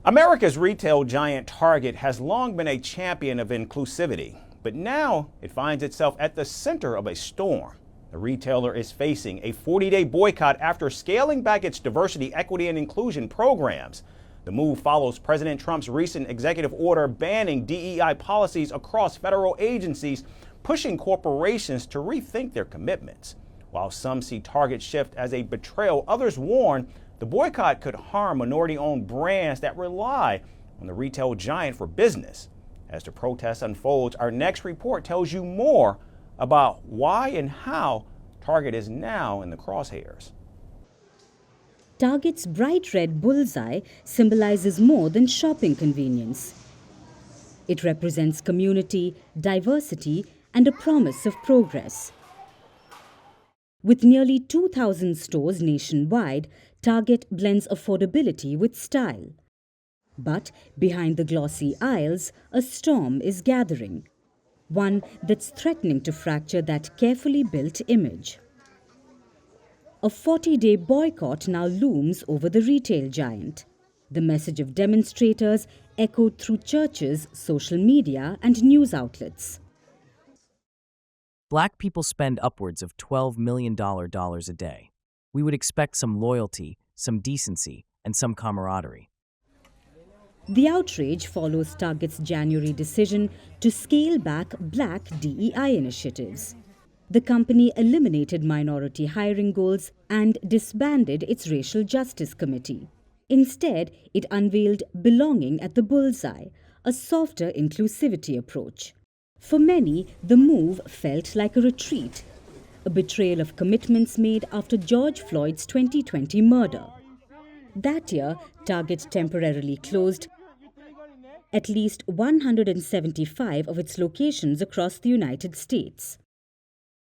America's retail giant Target has long been a champion of inclusivity, but now it finds itself at the center of a storm. The retailer is facing a 40-day boycott after scaling back its diversity, equity, and inclusion programs. The move follows President Trump's recent executive order banning DEI policies across federal agencies, pushing corporations to rethink their commitments. While some see Target's shift as a betrayal, others warn the boycott could harm minority-owned brands that rely on the retail giant for business. As the protest unfolds, our next report tells you more about why and how Target is now in the crosshairs. Target's bright red bullseye symbolizes more than shopping convenience. It represents community, diversity, and a promise of progress. With nearly 2,000 stores nationwide, Target blends affordability with style. But behind the glossy aisles, a storm is gathering, one that's threatening to fracture that carefully built image. A 40-day boycott now looms over the retail giant. The message of demonstrators echoed through churches, social media, and news outlets. Black people spend upwards of $12 million a day. We would expect some loyalty, some decency, and some camaraderie. The outrage follows Target's January decision to scale back Black DEI initiatives. The company eliminated minority hiring goals and disbanded its Racial Justice Committee. Instead, it unveiled Belonging at the Bullseye, a softer inclusivity approach. For many, the move felt like a retreat, a betrayal of commitments made after George Floyd's 2020 murder. That year, Target temporarily closed at least 175 of its locations across the United States.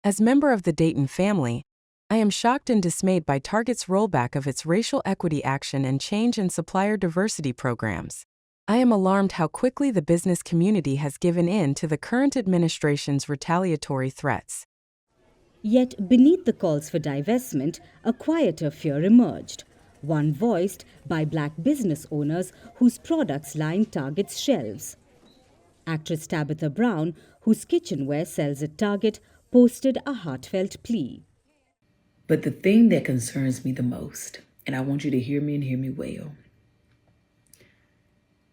As member of the Dayton family, I am shocked and dismayed by Target's rollback of its racial equity action and change in supplier diversity programs. I am alarmed how quickly the business community has given in to the current administration's retaliatory threats. Yet, beneath the calls for divestment, a quieter fear emerged, one voiced by Black business owners whose products line Target's shelves. Actress Tabitha Brown, whose kitchenware sells at Target, posted a heartfelt plea. But the thing that concerns me the most, and I want you to hear me and hear me well,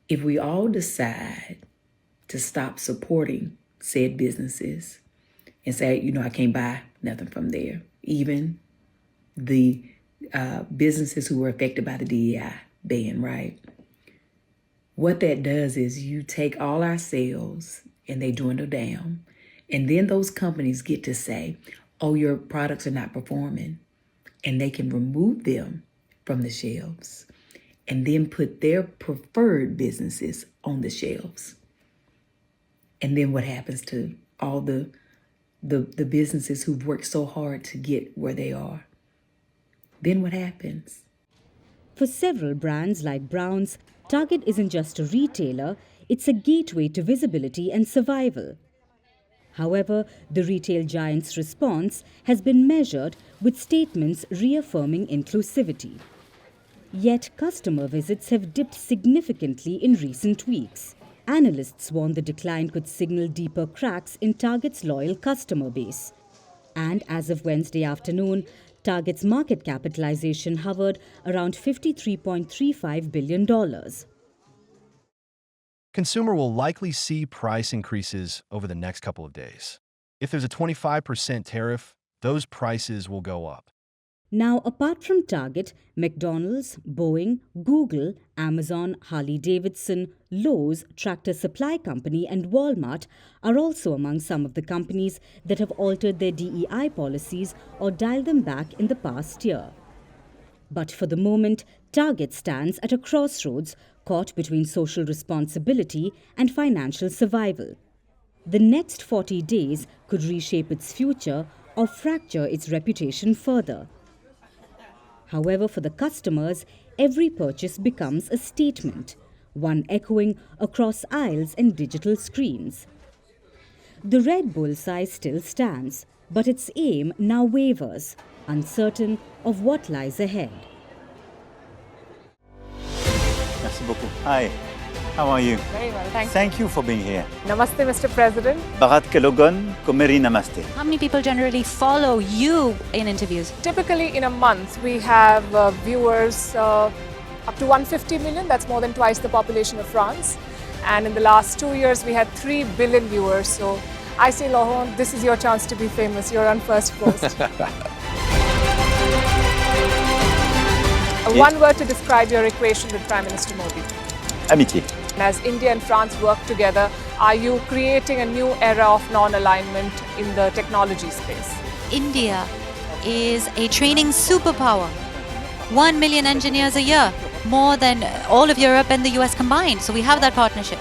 if we all decide to stop supporting said businesses and say, I can't buy nothing from there, even the businesses who were affected by the DEI ban, right? What that does is you take all our sales and they dwindle down. And then those companies get to say, oh, your products are not performing. And they can remove them from the shelves and then put their preferred businesses on the shelves. And then what happens to all the businesses who've worked so hard to get where they are? Then what happens? For several brands like Brown's, Target isn't just a retailer, it's a gateway to visibility and survival. However, the retail giant's response has been measured with statements reaffirming inclusivity. Yet customer visits have dipped significantly in recent weeks. Analysts warn the decline could signal deeper cracks in Target's loyal customer base. And as of Wednesday afternoon, Target's market capitalization hovered around $53.35 billion. Consumer will likely see price increases over the next couple of days. If there's a 25% tariff, those prices will go up. Now, apart from Target, McDonald's, Boeing, Google, Amazon, Harley-Davidson, Lowe's, Tractor Supply Company, and Walmart are also among some of the companies that have altered their DEI policies or dialed them back in the past year. But for the moment, Target stands at a crossroads, caught between social responsibility and financial survival. The next 40 days could reshape its future or fracture its reputation further. However, for the customers, every purchase becomes a statement, one echoing across aisles and digital screens. The red bullseye still stands, but its aim now wavers, uncertain of what lies ahead. Merci beaucoup. Hi, how are you? Very well, thank you. Thank you for being here. Namaste, Mr. President. Bharat ke logon ko meri namaste. How many people generally follow you in interviews? Typically in a month, we have viewers up to 150 million. That's more than twice the population of France. And in the last 2 years, we had 3 billion viewers. So I say, Laurent, this is your chance to be famous. You're on Firstpost. One word to describe your equation with Prime Minister Modi. Amitié. As India and France work together, are you creating a new era of non-alignment in the technology space? India is a training superpower. 1 million engineers a year, more than all of Europe and the US combined. So we have that partnership.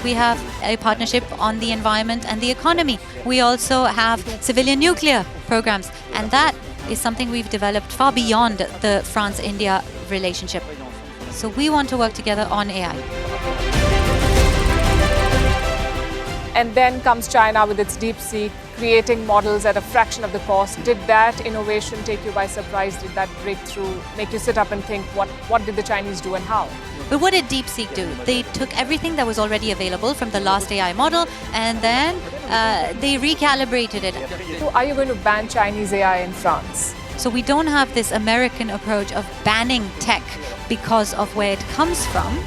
We have a partnership on the environment and the economy. We also have civilian nuclear programs, and that is something we've developed far beyond the France-India relationship. So we want to work together on AI. And then comes China with its DeepSeek, creating models at a fraction of the cost. Did that innovation take you by surprise? Did that breakthrough make you sit up and think, what did the Chinese do and how? But what did DeepSeek do? They took everything that was already available from the last AI model, and then they recalibrated it. So are you going to ban Chinese AI in France? So we don't have this American approach of banning tech because of where it comes from.